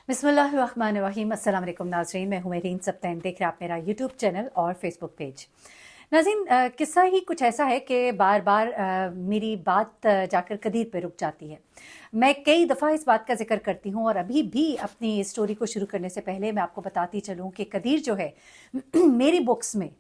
बिस्मिल्लाहिर्रहमानिर्रहीम। अस्सलाम वालेकुम नाज़रीन, मैं हूँ मेरीन सब्तैन। देख रहे हैं आप मेरा यूट्यूब चैनल और फेसबुक पेज। नाज़रीन, किस्सा ही कुछ ऐसा है कि बार बार मेरी बात जाकर कदीर पे रुक जाती है। मैं कई दफ़ा इस बात का जिक्र करती हूँ और अभी भी अपनी स्टोरी को शुरू करने से पहले मैं आपको बताती चलूँ कि कदीर जो है मेरी बुक्स में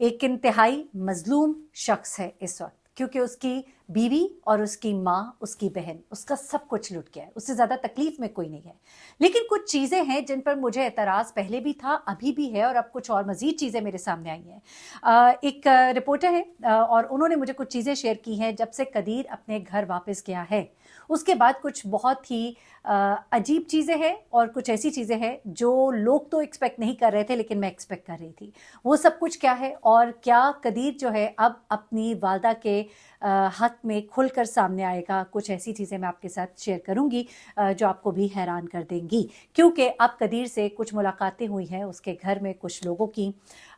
एक इंतहाई मजलूम शख्स है इस वक्त, क्योंकि उसकी बीवी और उसकी माँ, उसकी बहन, उसका सब कुछ लुट गया है। उससे ज़्यादा तकलीफ में कोई नहीं है। लेकिन कुछ चीज़ें हैं जिन पर मुझे एतराज़ पहले भी था, अभी भी है, और अब कुछ और मज़ीद चीज़ें मेरे सामने आई हैं। एक रिपोर्टर है और उन्होंने मुझे कुछ चीज़ें शेयर की हैं जब से कदीर अपने घर वापस गया है। उसके बाद कुछ बहुत ही अजीब चीज़ें हैं और कुछ ऐसी चीज़ें हैं जो लोग तो एक्सपेक्ट नहीं कर रहे थे, लेकिन मैं एक्सपेक्ट कर रही थी। वो सब कुछ क्या है, और क्या कदीर जो है अब अपनी वालदा के हक में खुलकर सामने आएगा। कुछ ऐसी चीज़ें मैं आपके साथ शेयर करूंगी जो आपको भी हैरान कर देंगी, क्योंकि अब कदीर से कुछ मुलाकातें हुई हैं उसके घर में कुछ लोगों की।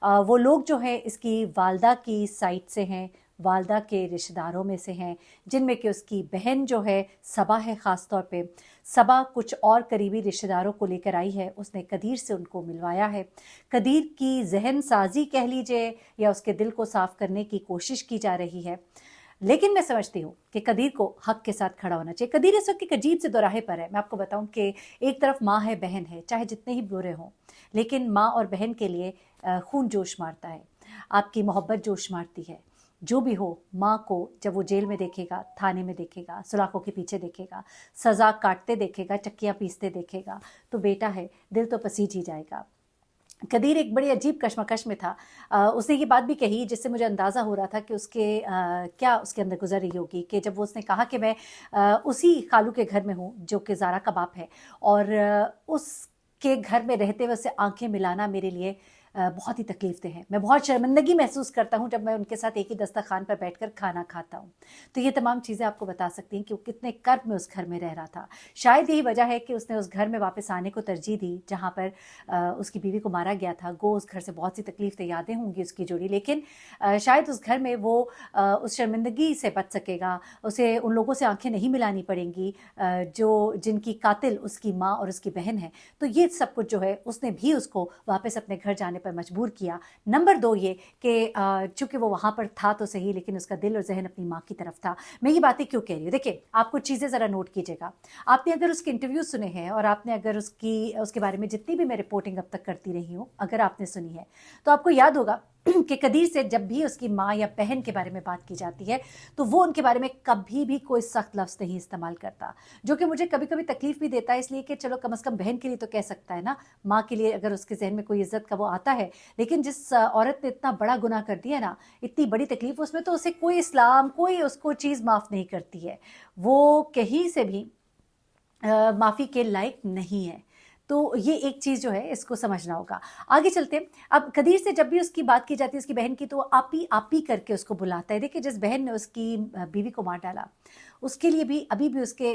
वो लोग जो है इसकी वालदा की साइड से हैं, वालदा के रिश्तेदारों में से हैं, जिनमें कि उसकी बहन जो है सबा है। ख़ास तौर पे सबा कुछ और करीबी रिश्तेदारों को लेकर आई है, उसने कदीर से उनको मिलवाया है। कदीर की जहन साजी कह लीजिए या उसके दिल को साफ करने की कोशिश की जा रही है। लेकिन मैं समझती हूँ कि कदीर को हक के साथ खड़ा होना चाहिए। कदीर इस वक्त एक अजीब से दोराहे पर है। मैं आपको बताऊं कि एक तरफ माँ है, बहन है, चाहे जितने ही बुरे हों, लेकिन माँ और बहन के लिए खून जोश मारता है, आपकी मोहब्बत जोश मारती है। जो भी हो, माँ को जब वो जेल में देखेगा, थाने में देखेगा, सुलाखों के पीछे देखेगा, सज़ा काटते देखेगा, चक्कियाँ पीसते देखेगा, तो बेटा है, दिल तो पसीज ही जाएगा। कदीर एक बड़ी अजीब कश्मकश में था। उसने ये बात भी कही जिससे मुझे अंदाज़ा हो रहा था कि क्या उसके अंदर गुजर रही होगी, कि जब वो उसने कहा कि मैं उसी खालू के घर में हूँ जो कि ज़ारा का बाप है, और उसके घर में रहते हुए उससे आंखें मिलाना मेरे लिए बहुत ही तकलीफ है। मैं बहुत शर्मिंदगी महसूस करता हूँ जब मैं उनके साथ एक ही दस्तरखान पर बैठकर खाना खाता हूँ। तो ये तमाम चीज़ें आपको बता सकती हैं कि वो कितने कर्ब में उस घर में रह रहा था। शायद यही वजह है कि उसने उस घर में वापस आने को तरजीह दी जहाँ पर उसकी बीवी को मारा गया था। गो उस घर से बहुत सी तकलीफ यादें होंगी उसकी जुड़ी, लेकिन शायद उस घर में वो उस शर्मिंदगी से बच सकेगा। उसे उन लोगों से आंखें नहीं मिलानी पड़ेंगी जिनकी कातिल उसकी माँ और उसकी बहन है। तो ये सब कुछ जो है उसने भी उसको वापस अपने घर जाने पर मजबूर किया। नंबर 2 ये कि चूंकि वो वहाँ पर था तो सही, लेकिन उसका दिल और जहन अपनी माँ की तरफ था। मैं ये बातें क्यों कह रही हूँ, देखिए आप कुछ चीज़ें ज़रा नोट कीजिएगा। आपने अगर उसके इंटरव्यू सुने हैं और आपने अगर उसके बारे में जितनी भी मैं रिपोर्टिंग अब तक करती रही हूँ, अगर आपने सुनी है तो आपको याद होगा कि कदीर से जब भी उसकी माँ या बहन के बारे में बात की जाती है तो वो उनके बारे में कभी भी कोई सख्त लफ्ज़ नहीं इस्तेमाल करता, जो कि मुझे कभी कभी तकलीफ भी देता है, इसलिए कि चलो कम से कम बहन के लिए तो कह सकता है ना, माँ के लिए अगर उसके जहन में कोई इज्जत का वो आता है। लेकिन जिस औरत ने इतना बड़ा गुनाह कर दिया ना, इतनी बड़ी तकलीफ, उसमें तो उसे कोई इस्लाम, कोई उसको चीज़ माफ़ नहीं करती है। वो कहीं से भी माफ़ी के लायक नहीं है। तो ये एक चीज़ जो है इसको समझना होगा। आगे चलते हैं। अब कदीर से जब भी उसकी बात की जाती है, उसकी बहन की, तो आप ही करके उसको बुलाता है। देखिए जिस बहन ने उसकी बीवी को मार डाला, उसके लिए भी अभी भी उसके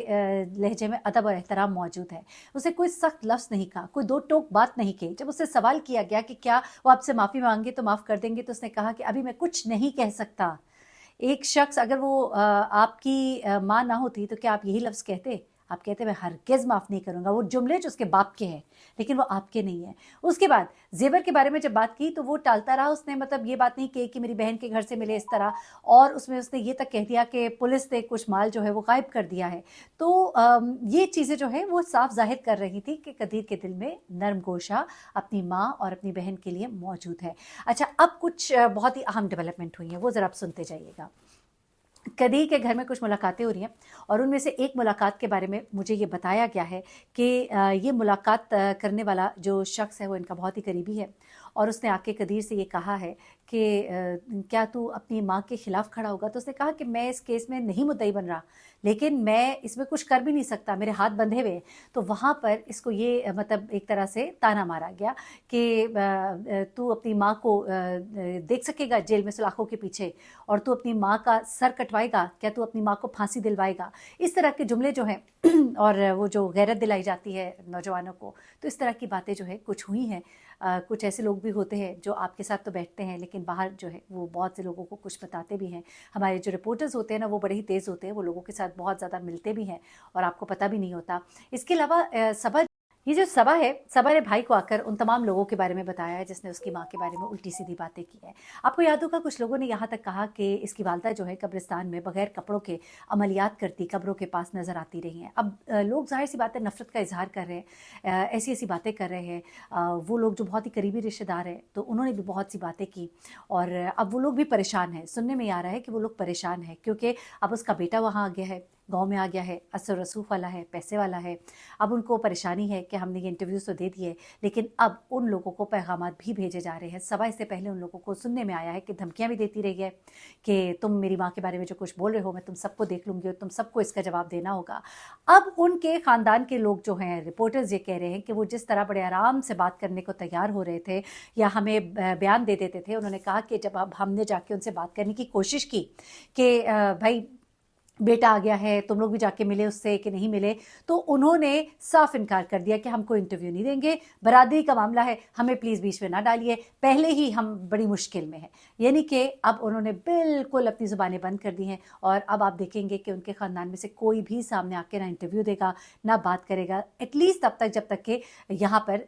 लहजे में अदब और एहतराम मौजूद है। उसे कोई सख्त लफ्ज़ नहीं कहा, कोई दो टोक बात नहीं की। जब उससे सवाल किया गया कि क्या वो आपसे माफ़ी मांगे तो माफ़ कर देंगे, तो उसने कहा कि अभी मैं कुछ नहीं कह सकता। एक शख्स, अगर वो आपकी माँ ना होती तो क्या आप यही लफ्ज़ कहते? आप कहते मैं हरगिज़ माफ़ नहीं करूँगा। वो जुमले जो उसके बाप के हैं, लेकिन वो आपके नहीं हैं। उसके बाद ज़ेवर के बारे में जब बात की तो वो टालता रहा। उसने मतलब ये बात नहीं कही कि मेरी बहन के घर से मिले इस तरह, और उसमें उसने ये तक कह दिया कि पुलिस ने कुछ माल जो है वो गायब कर दिया है। तो ये चीज़ें जो है वो साफ ज़ाहिर कर रही थी कि कदीर के दिल में नरम गोशा अपनी माँ और अपनी बहन के लिए मौजूद है। अच्छा, अब कुछ बहुत ही अहम डेवलपमेंट हुई हैं, वो ज़रा आप सुनते जाइएगा। कदीर के घर में कुछ मुलाकातें हो रही हैं और उनमें से एक मुलाकात के बारे में मुझे ये बताया गया है कि ये मुलाकात करने वाला जो शख्स है वो इनका बहुत ही करीबी है, और उसने आके कदीर से ये कहा है कि क्या तू अपनी माँ के ख़िलाफ़ खड़ा होगा? तो उसने कहा कि मैं इस केस में नहीं मुद्दई बन रहा, लेकिन मैं इसमें कुछ कर भी नहीं सकता, मेरे हाथ बंधे हुए हैं। तो वहाँ पर इसको ये मतलब एक तरह से ताना मारा गया कि तू अपनी माँ को देख सकेगा जेल में सलाखों के पीछे, और तू अपनी माँ का सर कटवाएगा? क्या तू अपनी माँ को फांसी दिलवाएगा? इस तरह के जुमले जो हैं और वो जो गैरत दिलाई जाती है नौजवानों को, तो इस तरह की बातें जो है कुछ हुई हैं। कुछ ऐसे लोग भी होते हैं जो आपके साथ तो बैठते हैं, लेकिन बाहर जो है वो बहुत से लोगों को कुछ बताते भी हैं। हमारे जो रिपोर्टर्स होते हैं ना, वो बड़े ही तेज़ होते हैं, वो लोगों के साथ बहुत ज़्यादा मिलते भी हैं और आपको पता भी नहीं होता। इसके अलावा सबा ये जो सबा है, सबा ने भाई को आकर उन तमाम लोगों के बारे में बताया है जिसने उसकी माँ के बारे में उल्टी सीधी बातें की है। आपको याद होगा कुछ लोगों ने यहाँ तक कहा कि इसकी वालदा जो है कब्रिस्तान में बगैर कपड़ों के अमलियात करती कब्रों के पास नज़र आती रही हैं। अब लोग ज़ाहिर सी बात है नफ़रत का इजहार कर रहे हैं, ऐसी ऐसी बातें कर रहे हैं। वो लोग जो बहुत ही करीबी रिश्तेदार हैं तो उन्होंने भी बहुत सी बातें की और अब वो लोग भी परेशान हैं। सुनने में आ रहा है कि वो लोग परेशान हैं क्योंकि अब उसका बेटा वहाँ आ गया है, गांव में आ गया है, असर रसूख वाला है, पैसे वाला है। अब उनको परेशानी है कि हमने ये इंटरव्यूज़ तो दे दिए लेकिन अब उन लोगों को पैगामात भी भेजे जा रहे हैं। सबा इससे पहले उन लोगों को सुनने में आया है कि धमकियां भी देती रही है कि तुम मेरी माँ के बारे में जो कुछ बोल रहे हो मैं तुम सबको देख लूँगी और तुम सबको इसका जवाब देना होगा। अब उनके ख़ानदान के लोग जो हैं, रिपोर्टर्स ये कह रहे हैं कि वो जिस तरह बड़े आराम से बात करने को तैयार हो रहे थे या हमें बयान दे देते थे, उन्होंने कहा कि जब अब हमने जाके उनसे बात करने की कोशिश की कि भाई बेटा आ गया है, तुम लोग भी जाके मिले उससे कि नहीं मिले, तो उन्होंने साफ इनकार कर दिया कि हमको इंटरव्यू नहीं देंगे, बरादरी का मामला है, हमें प्लीज़ बीच में ना डालिए, पहले ही हम बड़ी मुश्किल में हैं। यानी कि अब उन्होंने बिल्कुल अपनी ज़ुबानें बंद कर दी हैं और अब आप देखेंगे कि उनके ख़ानदान में से कोई भी सामने आके ना इंटरव्यू देगा ना बात करेगा, एटलीस्ट तब तक जब तक कि यहाँ पर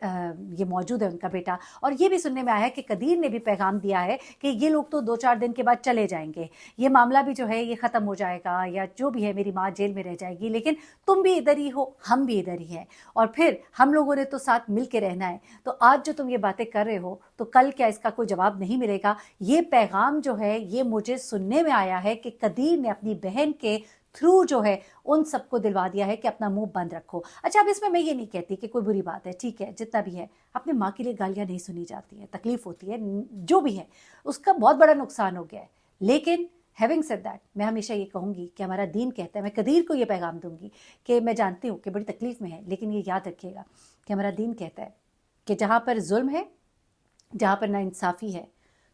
ये मौजूद है उनका बेटा। और ये भी सुनने में आया है कि कदीर ने भी पैगाम दिया है कि ये लोग तो 2-4 दिन के बाद चले जाएंगे, ये मामला भी जो है ये ख़त्म हो जाएगा या जो भी है, मेरी माँ जेल में रह जाएगी लेकिन तुम भी इधर ही हो, हम भी इधर ही हैं और फिर हम लोगों ने तो साथ मिल के रहना है। तो आज जो तुम ये बातें कर रहे हो तो कल क्या इसका कोई जवाब नहीं मिलेगा? ये पैगाम जो है ये मुझे सुनने में आया है कि कदीर ने अपनी बहन के थ्रू जो है उन सबको दिलवा दिया है कि अपना मुंह बंद रखो। अच्छा, अब इसमें मैं ये नहीं कहती कि कोई बुरी बात है, ठीक है, जितना भी है अपने माँ के लिए गालियाँ नहीं सुनी जाती हैं, तकलीफ होती है, जो भी है उसका बहुत बड़ा नुकसान हो गया है। लेकिन हैविंग सेड दैट, मैं हमेशा ये कहूँगी कि हमारा दीन कहता है, मैं कदीर को ये पैगाम दूंगी कि मैं जानती हूँ कि बड़ी तकलीफ में है लेकिन ये याद रखिएगा कि हमारा दीन कहता है कि जहाँ पर जुल्म है, जहाँ पर नाइंसाफ़ी है,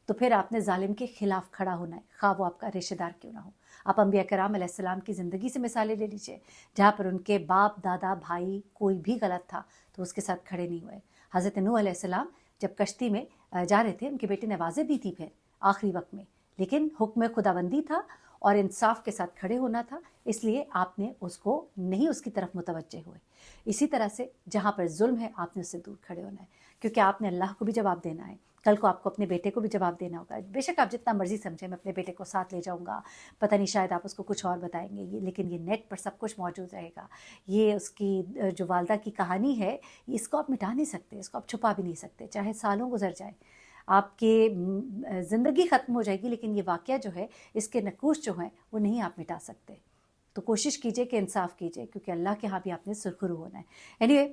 तो फिर आपने जालिम के खिलाफ खड़ा होना है, खा वो आपका रिश्तेदार क्यों ना हो। आप अंबिया कराम अलैहिस्सलाम की ज़िंदगी से मिसालें ले लीजिए, जहाँ पर उनके बाप दादा भाई कोई भी गलत था तो उसके साथ खड़े नहीं हुए। हज़रत नूह अलैहिस्सलाम जब कश्ती में जा रहे थे, उनके बेटे ने आवाज़ें दी थी फिर आखिरी वक्त में, लेकिन हुक्म खुदाबंदी था और इंसाफ के साथ खड़े होना था, इसलिए आपने उसको नहीं उसकी तरफ मुतवज्जे हुए। इसी तरह से जहाँ पर जुल्म है आपने उससे दूर खड़े होना है, क्योंकि आपने अल्लाह को भी जवाब देना है, कल को आपको अपने बेटे को भी जवाब देना होगा। बेशक आप जितना मर्जी समझें मैं अपने बेटे को साथ ले जाऊंगा, पता नहीं शायद आप उसको कुछ और बताएंगे, ये लेकिन ये नेट पर सब कुछ मौजूद रहेगा। ये उसकी जो वालदा की कहानी है इसको आप मिटा नहीं सकते, इसको आप छुपा भी नहीं सकते, चाहे सालों गुजर जाए, आपकी ज़िंदगी ख़त्म हो जाएगी लेकिन ये वाक़या जो है, इसके नकूश जो हैं वो नहीं आप मिटा सकते। तो कोशिश कीजिए कि इंसाफ कीजिए, क्योंकि अल्लाह के यहाँ भी आपने सुरखरू होना है। एनीवे,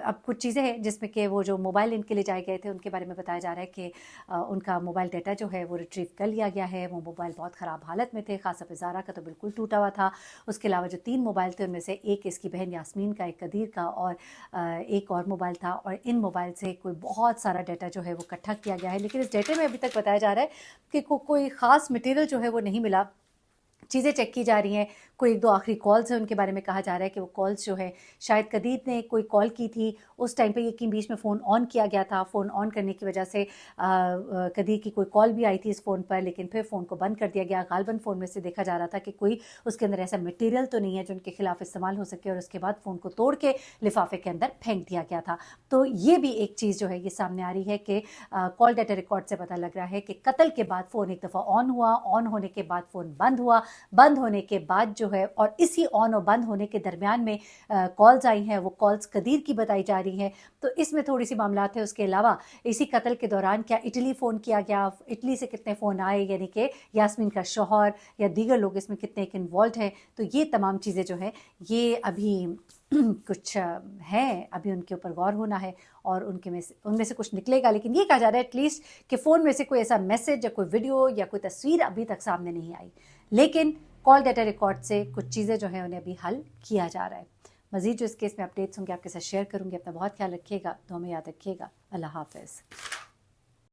अब कुछ चीज़ें हैं जिसमें कि वो जो मोबाइल इनके लिए जाए गए थे उनके बारे में बताया जा रहा है कि उनका मोबाइल डाटा जो है वो रिट्रीव कर लिया गया है। वो मोबाइल बहुत ख़राब हालत में थे, ख़ासतौर ज़ारा का तो बिल्कुल टूटा हुआ था। उसके अलावा जो 3 मोबाइल थे उनमें से एक इसकी बहन यास्मीन का, एक कदीर का और एक और मोबाइल था, और इन मोबाइल से कोई बहुत सारा डाटा जो है वो इकट्ठा किया गया है। लेकिन इस डाटे में अभी तक बताया जा रहा है कि कोई ख़ास मटीरियल जो है वो नहीं मिला, चीज़ें चेक की जा रही हैं। कोई 1-2 आखिरी कॉल्स हैं उनके बारे में कहा जा रहा है कि वो कॉल्स जो है शायद कदीर ने कोई कॉल की थी, उस टाइम पे यकीन बीच में फ़ोन ऑन किया गया था, फ़ोन ऑन करने की वजह से कदीर की कोई कॉल भी आई थी इस फ़ोन पर, लेकिन फिर फ़ोन को बंद कर दिया गया। गालबन फ़ोन में से देखा जा रहा था कि कोई उसके अंदर ऐसा मटीरियल तो नहीं है जो उनके खिलाफ इस्तेमाल हो सके, और उसके बाद फ़ोन को तोड़ के लिफाफे के अंदर फेंक दिया गया था। तो ये भी एक चीज़ जो है ये सामने आ रही है कि कॉल डाटा रिकॉर्ड से पता लग रहा है कि कत्ल के बाद फ़ोन एक दफ़ा ऑन हुआ, ऑन होने के बाद फ़ोन बंद हुआ, बंद होने के बाद जो है, और इसी ऑन और बंद होने के दरमियान में कॉल्स आई हैं, वो कॉल्स कदीर की बताई जा रही हैं। तो इसमें थोड़ी सी मामलात है। उसके अलावा इसी कत्ल के दौरान क्या इटली फ़ोन किया गया, इटली से कितने फ़ोन आए, यानी कि यास्मीन का शौहर या दीगर लोग इसमें कितने इन्वॉल्व हैं। तो ये तमाम चीज़ें जो है ये अभी कुछ हैं, अभी उनके ऊपर गौर होना है और उनमें से कुछ निकलेगा। लेकिन ये कहा जा रहा है एटलीस्ट कि फ़ोन में से कोई ऐसा मैसेज या कोई वीडियो या कोई तस्वीर अभी तक सामने नहीं आई, लेकिन कॉल डाटा रिकॉर्ड से कुछ चीज़ें जो हैं उन्हें अभी हल किया जा रहा है। मज़ीद जो इस केस में अपडेट्स होंगे आपके साथ शेयर करूँगी। अपना बहुत ख्याल रखिएगा, दुआ में याद रखिएगा। अल्लाह हाफ़िज़।